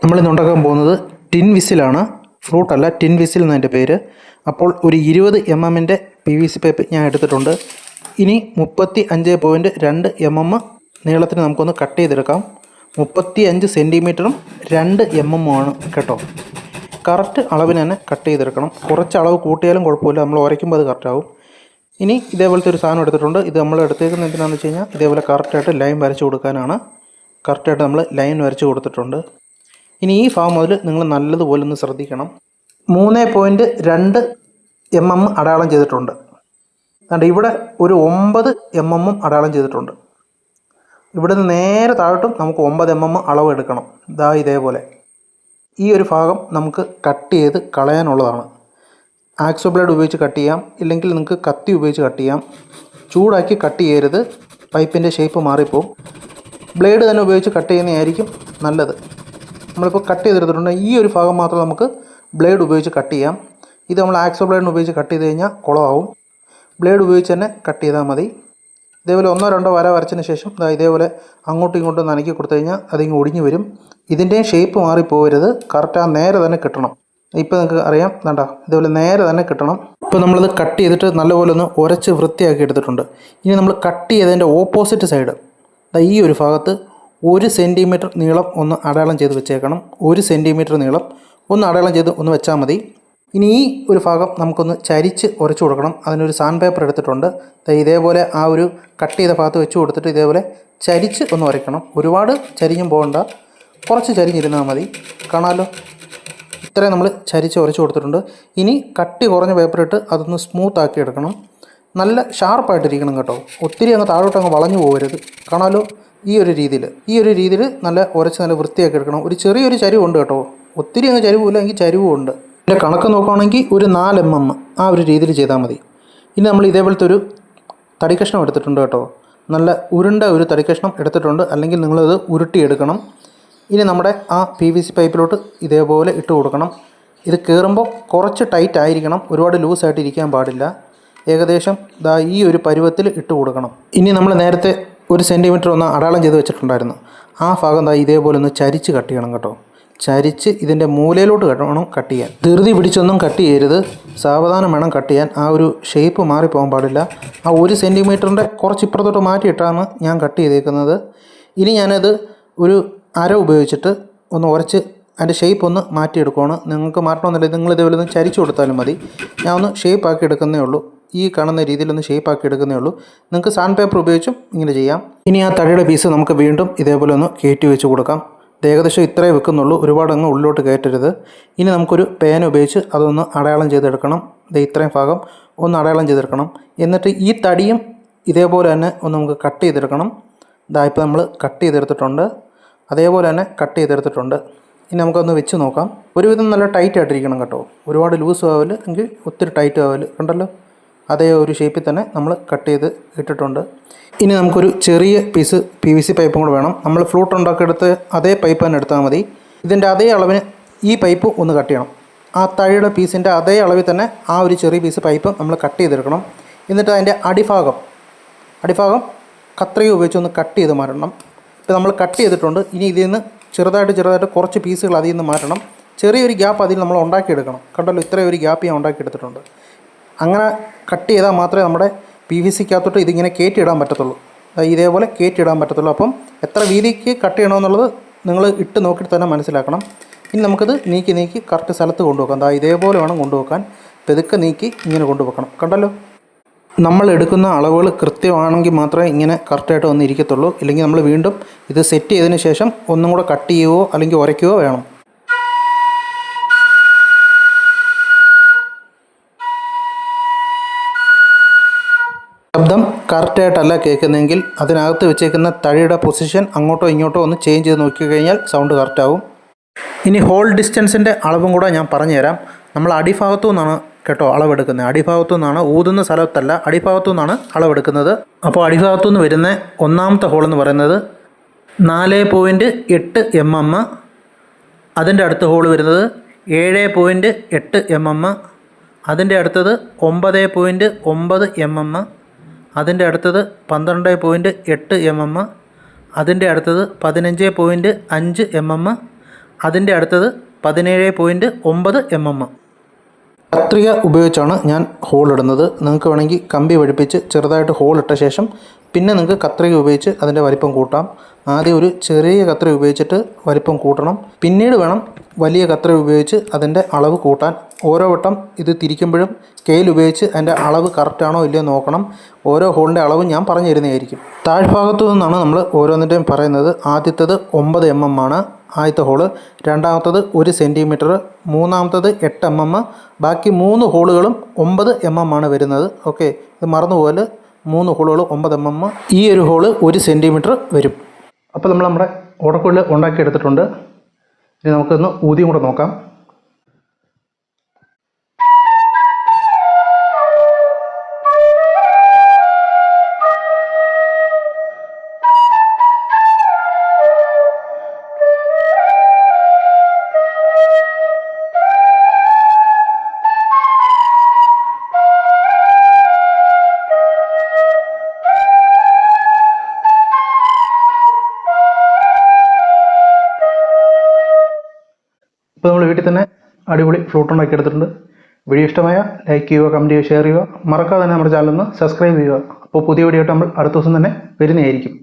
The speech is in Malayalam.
നമ്മളിന്ന് ഉണ്ടാക്കാൻ പോകുന്നത് ടിൻ വിസിലാണ്. ഫ്രൂട്ടല്ല, ടിൻ വിസിൽ എന്നതിൻ്റെ പേര്. അപ്പോൾ ഒരു 20 mm PVC പൈപ്പ് ഞാൻ എടുത്തിട്ടുണ്ട്. ഇനി 35.2 mm നീളത്തിന് നമുക്കൊന്ന് കട്ട് ചെയ്തെടുക്കാം. 35 സെൻറ്റിമീറ്ററും 2 mm ആണ് കേട്ടോ. കറക്റ്റ് അളവിന് തന്നെ കട്ട് ചെയ്തെടുക്കണം. കുറച്ച് അളവ് കൂട്ടിയാലും കുഴപ്പമില്ല, നമ്മൾ ഉരയ്ക്കുമ്പോൾ അത് കറക്റ്റാവും. ഇനി ഇതേപോലത്തെ ഒരു സാധനം എടുത്തിട്ടുണ്ട്. ഇത് നമ്മൾ എടുത്തേക്കുന്നത് എന്തിനാണെന്ന് വെച്ച് കഴിഞ്ഞാൽ ഇതേപോലെ കറക്റ്റായിട്ട് ലൈൻ വരച്ച് കൊടുക്കാനാണ്. കറക്റ്റായിട്ട് നമ്മൾ ലൈൻ വരച്ച് കൊടുത്തിട്ടുണ്ട്. ഇനി ഈ ഭാഗം മുതൽ നിങ്ങൾ നല്ലതുപോലെ ഒന്ന് ശ്രദ്ധിക്കണം. 3.2 mm അടയാളം ചെയ്തിട്ടുണ്ട്. അതുകൊണ്ട് ഇവിടെ ഒരു 9 mm അടയാളം ചെയ്തിട്ടുണ്ട്. ഇവിടെ നിന്ന് നേരെ താഴോട്ടും നമുക്ക് 9 mm അളവ് എടുക്കണം. ഇതാ ഇതേപോലെ ഈ ഒരു ഭാഗം നമുക്ക് കട്ട് ചെയ്ത് കളയാനുള്ളതാണ്. ആക്സോ ബ്ലേഡ് ഉപയോഗിച്ച് കട്ട് ചെയ്യാം, ഇല്ലെങ്കിൽ നിങ്ങൾക്ക് കത്തി ഉപയോഗിച്ച് കട്ട് ചെയ്യാം. ചൂടാക്കി കട്ട് ചെയ്യരുത്, പൈപ്പിൻ്റെ ഷേപ്പ് മാറിപ്പോവും. ബ്ലേഡ് തന്നെ ഉപയോഗിച്ച് കട്ട് ചെയ്യുന്നതായിരിക്കും നല്ലത്. നമ്മളിപ്പോൾ കട്ട് ചെയ്തെടുത്തിട്ടുണ്ട്. ഈ ഒരു ഭാഗം മാത്രം നമുക്ക് ബ്ലേഡ് ഉപയോഗിച്ച് കട്ട് ചെയ്യാം. ഇത് നമ്മൾ ആക്സോ ബ്ലേഡിന് ഉപയോഗിച്ച് കട്ട് ചെയ്ത് കഴിഞ്ഞാൽ കുളമാവും. ബ്ലേഡ് ഉപയോഗിച്ച് തന്നെ കട്ട് ചെയ്താൽ മതി. ഇതേപോലെ 1-2 വര വരച്ചതിന് ശേഷം ഇതേപോലെ അങ്ങോട്ടും ഇങ്ങോട്ടും നനക്കി കൊടുത്തു കഴിഞ്ഞാൽ അതിങ്ങ് ഒടിഞ്ഞു വരും. ഇതിൻ്റെയും ഷേപ്പ് മാറിപ്പോകരുത്, കറക്റ്റ് ആ നേരെ തന്നെ കിട്ടണം. ഇപ്പോൾ നിങ്ങൾക്ക് അറിയാം, വേണ്ട ഇതേപോലെ നേരെ തന്നെ കിട്ടണം. ഇപ്പോൾ നമ്മളിത് കട്ട് ചെയ്തിട്ട് നല്ലപോലെ ഒന്ന് ഉരച്ച് വൃത്തിയാക്കി എടുത്തിട്ടുണ്ട്. ഇനി നമ്മൾ കട്ട് ചെയ്തതിൻ്റെ ഓപ്പോസിറ്റ് സൈഡ് ഈ ഒരു ഭാഗത്ത് 1 സെൻറ്റിമീറ്റർ നീളം ഒന്ന് അടയാളം ചെയ്ത് വെച്ചേക്കണം. 1 സെൻറ്റിമീറ്റർ നീളം ഒന്ന് അടയാളം ചെയ്ത് ഒന്ന് വെച്ചാൽ മതി. ഇനി ഈ ഒരു ഭാഗം നമുക്കൊന്ന് ചരിച്ച് ഉരച്ചു കൊടുക്കണം. അതിനൊരു സാൻഡ് പേപ്പർ എടുത്തിട്ടുണ്ട്. ഇതേപോലെ ആ ഒരു കട്ട് ചെയ്ത ഭാഗത്ത് വെച്ച് കൊടുത്തിട്ട് ഇതേപോലെ ചരിച്ച് ഒന്ന് ഉരയ്ക്കണം. ഒരുപാട് ചരിഞ്ഞും പോകണ്ട, കുറച്ച് ചരിഞ്ഞിരുന്നാൽ മതി. കാണാമല്ലോ, ഇത്രയും നമ്മൾ ചരിച്ച് ഉരച്ചു കൊടുത്തിട്ടുണ്ട്. ഇനി കട്ടി കുറഞ്ഞ പേപ്പർ ഇട്ട് അതൊന്ന് സ്മൂത്ത് ആക്കി എടുക്കണം. നല്ല ഷാർപ്പായിട്ടിരിക്കണം കേട്ടോ, ഒത്തിരി അങ്ങ് താഴോട്ട് അങ്ങ് വളഞ്ഞു പോകരുത്. കാണാമല്ലോ, ഈ ഒരു രീതിയിൽ നല്ല ഉരച്ച് നല്ല വൃത്തിയാക്കി എടുക്കണം. ഒരു ചെറിയൊരു ചരിവുണ്ട് കേട്ടോ, ഒത്തിരി അങ്ങ് ചരിവില്ല, എങ്കിൽ ചരിവും ഉണ്ട്. ഇതിൻ്റെ കണക്ക് നോക്കുകയാണെങ്കിൽ ഒരു 4 mm ആ ഒരു രീതിയിൽ ചെയ്താൽ മതി. ഇനി നമ്മൾ ഇതേപോലത്തെ ഒരു തടിക്കഷ്ണം എടുത്തിട്ടുണ്ട് കേട്ടോ, നല്ല ഉരുണ്ട ഒരു തടിക്കഷ്ണം എടുത്തിട്ടുണ്ട്, അല്ലെങ്കിൽ നിങ്ങളത് ഉരുട്ടിയെടുക്കണം. ഇനി നമ്മുടെ ആ PVC പൈപ്പിലോട്ട് ഇതേപോലെ ഇട്ട് കൊടുക്കണം. ഇത് കയറുമ്പോൾ കുറച്ച് ടൈറ്റ് ആയിരിക്കണം, ഒരുപാട് ലൂസായിട്ട് ഇരിക്കാൻ പാടില്ല. ഏകദേശം ഈ ഒരു പരുവത്തിൽ ഇട്ട് കൊടുക്കണം. ഇനി നമ്മൾ നേരത്തെ 1 സെൻറ്റിമീറ്റർ ഒന്ന് അടയാളം ചെയ്ത് വെച്ചിട്ടുണ്ടായിരുന്നു. ആ ഭാഗം ഇതേപോലെ ഒന്ന് ചരിച്ച് കട്ട് ചെയ്യണം കേട്ടോ. ചരിച്ച് ഇതിൻ്റെ മൂലയിലോട്ട് വേണം കട്ട് ചെയ്യാൻ. ധൃതി പിടിച്ചൊന്നും കട്ട് ചെയ്യരുത്, സാവധാനം വേണം കട്ട് ചെയ്യാൻ. ആ ഒരു ഷേപ്പ് മാറിപ്പോകാൻ പാടില്ല. ആ 1 സെൻറ്റിമീറ്ററിൻ്റെ കുറച്ച് ഇപ്പുറത്തോട്ട് മാറ്റിയിട്ടാണ് ഞാൻ കട്ട് ചെയ്തേക്കുന്നത്. ഇനി ഞാനത് ഒരു അര ഉപയോഗിച്ചിട്ട് ഒന്ന് ഉരച്ച് അതിൻ്റെ ഷേപ്പ് ഒന്ന് മാറ്റിയെടുക്കുകയാണ്. നിങ്ങൾക്ക് മാറ്റണമെന്നില്ല, നിങ്ങൾ ഇതേപോലെ ഒന്ന് ചരിച്ച് കൊടുത്താലും മതി. ഞാൻ ഒന്ന് ഷേപ്പ് ആക്കി എടുക്കുന്നേ ഉള്ളൂ. ഈ കാണുന്ന രീതിയിലൊന്ന് ഷേപ്പ് ആക്കി എടുക്കുന്നേ ഉള്ളൂ. നിങ്ങൾക്ക് സാൻഡ് പേപ്പർ ഉപയോഗിച്ചും ഇങ്ങനെ ചെയ്യാം. ഇനി ആ തടിയുടെ പീസ് നമുക്ക് വീണ്ടും ഇതേപോലെ ഒന്ന് കയറ്റി വെച്ച് കൊടുക്കാം. ഏകദേശം ഇത്രയേ വെക്കുന്നുള്ളൂ, ഒരുപാട് അങ്ങ് ഉള്ളിലോട്ട് കയറ്റരുത്. ഇനി നമുക്കൊരു പേന ഉപയോഗിച്ച് അതൊന്ന് അടയാളം ചെയ്തെടുക്കണം. ഇത്രയും ഭാഗം ഒന്ന് അടയാളം ചെയ്തെടുക്കണം. എന്നിട്ട് ഈ തടിയും ഇതേപോലെ തന്നെ ഒന്ന് നമുക്ക് കട്ട് ചെയ്തെടുക്കണം. ഇപ്പോൾ നമ്മൾ കട്ട് ചെയ്തെടുത്തിട്ടുണ്ട്, അതേപോലെ തന്നെ കട്ട് ചെയ്തെടുത്തിട്ടുണ്ട്. ഇനി നമുക്കൊന്ന് വെച്ച് നോക്കാം. ഒരുവിധം നല്ല ടൈറ്റ് ആയിട്ടിരിക്കണം കേട്ടോ, ഒരുപാട് ലൂസ് ആവല് എങ്കിൽ ഒത്തിരി ടൈറ്റ് ആവല്. കണ്ടല്ലോ, അതേ ഒരു ഷേപ്പിൽ തന്നെ നമ്മൾ കട്ട് ചെയ്ത് ഇട്ടിട്ടുണ്ട്. ഇനി നമുക്കൊരു ചെറിയ പീസ് PVC പൈപ്പും കൂടെ വേണം. നമ്മൾ ഫ്ലൂട്ട് ഉണ്ടാക്കിയെടുത്ത് അതേ പൈപ്പ് തന്നെ എടുത്താൽ മതി. ഇതിൻ്റെ അതേ അളവിന് ഈ പൈപ്പ് ഒന്ന് കട്ട് ചെയ്യണം. ആ തടിയുടെ പീസിൻ്റെ അതേ അളവിൽ തന്നെ ആ ഒരു ചെറിയ പീസ് പൈപ്പ് നമ്മൾ കട്ട് ചെയ്തെടുക്കണം. എന്നിട്ട് അതിൻ്റെ അടിഭാഗം കത്രിക ഉപയോഗിച്ച് ഒന്ന് കട്ട് ചെയ്ത് മാറ്റണം. ഇപ്പോൾ നമ്മൾ കട്ട് ചെയ്തിട്ടുണ്ട്. ഇനി ഇതിൽ നിന്ന് ചെറുതായിട്ട് കുറച്ച് പീസുകൾ അതിൽ നിന്ന് മാറ്റണം. ചെറിയൊരു ഗ്യാപ്പ് അതിൽ നമ്മൾ ഉണ്ടാക്കിയെടുക്കണം. കണ്ടല്ലോ, ഇത്രയും ഒരു ഗ്യാപ്പ് ഞാൻ ഉണ്ടാക്കിയെടുത്തിട്ടുണ്ട്. അങ്ങനെ കട്ട് ചെയ്താൽ മാത്രമേ നമ്മുടെ PVCക്കകത്തോട്ട് ഇതിങ്ങനെ കയറ്റിയിടാൻ പറ്റത്തുള്ളൂ. ഇതേപോലെ കയറ്റിയിടാൻ പറ്റത്തുള്ളൂ. അപ്പം എത്ര വീതിക്ക് കട്ട് ചെയ്യണമെന്നുള്ളത് നിങ്ങൾ ഇട്ട് നോക്കിയിട്ട് തന്നെ മനസ്സിലാക്കണം. ഇനി നമുക്കത് നീക്കി കറക്റ്റ് സ്ഥലത്ത് കൊണ്ടുവെക്കാം. ഇതേപോലെ വേണം കൊണ്ടുവെക്കാൻ. പെതുക്കെ നീക്കി ഇങ്ങനെ കൊണ്ടുവെക്കണം. കണ്ടല്ലോ, നമ്മൾ എടുക്കുന്ന അളവുകൾ കൃത്യമാണെങ്കിൽ മാത്രമേ ഇങ്ങനെ കറക്റ്റായിട്ട് വന്ന് ഇരിക്കത്തുള്ളൂ. ഇല്ലെങ്കിൽ നമ്മൾ വീണ്ടും ഇത് സെറ്റ് ചെയ്തതിന് ശേഷം ഒന്നും കൂടെ കട്ട് ചെയ്യുകയോ അല്ലെങ്കിൽ ഉരയ്ക്കുകയോ വേണം. ശബ്ദം കറക്റ്റായിട്ടല്ല കേൾക്കുന്നതെങ്കിൽ അതിനകത്ത് വെച്ചേക്കുന്ന തടിയുടെ പൊസിഷൻ അങ്ങോട്ടോ ഇങ്ങോട്ടോ ഒന്ന് ചേഞ്ച് ചെയ്ത് നോക്കിക്കഴിഞ്ഞാൽ സൗണ്ട് കറക്റ്റാവും. ഇനി ഹോൾ ഡിസ്റ്റൻസിൻ്റെ അളവും കൂടെ ഞാൻ പറഞ്ഞുതരാം. നമ്മൾ അടിഭാഗത്തു നിന്നാണ് കേട്ടോ അളവെടുക്കുന്നത്. അടിഭാഗത്തു നിന്നാണ്, ഊതുന്ന സ്ഥലത്തല്ല, അടിഭാഗത്തു നിന്നാണ് അളവെടുക്കുന്നത്. അപ്പോൾ അടിഭാഗത്തു നിന്ന് വരുന്ന ഒന്നാമത്തെ ഹോൾ എന്ന് പറയുന്നത് 4.8 mm. അതിൻ്റെ അടുത്ത ഹോൾ വരുന്നത് 7.8 mm. അതിൻ്റെ അടുത്തത് 9.9 mm. അതിൻ്റെ അടുത്തത് 12.8 mm. അതിൻ്റെ അടുത്തത് 15.5 mm. അതിൻ്റെ അടുത്തത് 17.9 mm. കത്രിക ഉപയോഗിച്ചാണ് ഞാൻ ഹോൾ ഇടുന്നത്. നിങ്ങൾക്ക് വേണമെങ്കിൽ കമ്പി വഴിപ്പിച്ച് ചെറുതായിട്ട് ഹോൾ ഇട്ട ശേഷം പിന്നെ നിങ്ങൾക്ക് കത്രിക ഉപയോഗിച്ച് അതിൻ്റെ വലിപ്പം കൂട്ടാം. ആദ്യം ഒരു ചെറിയ കത്രിക ഉപയോഗിച്ചിട്ട് വലിപ്പം കൂട്ടണം, പിന്നീട് വേണം വലിയ കത്രിക ഉപയോഗിച്ച് അതിൻ്റെ അളവ് കൂട്ടാൻ. ഓരോ വട്ടം ഇത് തിരിക്കുമ്പോഴും സ്കെയിൽ ഉപയോഗിച്ച് അതിൻ്റെ അളവ് കറക്റ്റാണോ ഇല്ലയോ നോക്കണം. ഓരോ ഹോളിൻ്റെ അളവ് ഞാൻ പറഞ്ഞു തരുന്നതായിരിക്കും. താഴ്ഭാഗത്തു നിന്നാണ് നമ്മൾ ഓരോന്നിൻ്റെയും പറയുന്നത്. ആദ്യത്തേത് 9 mm ആണ് ആദ്യത്തെ ഹോള്, രണ്ടാമത്തത് 1 സെൻറ്റിമീറ്റർ, മൂന്നാമത്തത് 8 mm, ബാക്കി 3 ഹോളുകളും 9 mm ആണ് വരുന്നത്. ഓക്കെ, ഇത് മറന്നുപോലെ 3 ഹോളുകൾ 9 mm, ഈ ഒരു ഹോള് 1 സെൻറ്റിമീറ്റർ വരും. അപ്പോൾ നമ്മൾ നമ്മുടെ ഓടക്കുഴൽ ഉണ്ടാക്കി എടുത്തിട്ടുണ്ട്. ഇനി നമുക്കൊന്ന് ഊതിയും കൂടെ നോക്കാം. ഇപ്പോൾ നമ്മൾ വീട്ടിൽ തന്നെ അടിപൊളി ഫ്ലൂട്ട് ഉണ്ടാക്കി എടുത്തിട്ടുണ്ട്. വീഡിയോ ഇഷ്ടമായ ലൈക്ക് ചെയ്യുക, കമൻറ്റ് ചെയ്യുക, ഷെയർ ചെയ്യുക. മറക്കാതെ തന്നെ നമ്മുടെ ചാനൽ ഒന്ന് സബ്സ്ക്രൈബ് ചെയ്യുക. അപ്പോൾ പുതിയ വീഡിയോ ആയിട്ട് നമ്മൾ അടുത്ത ദിവസം തന്നെ വരുന്നതായിരിക്കും.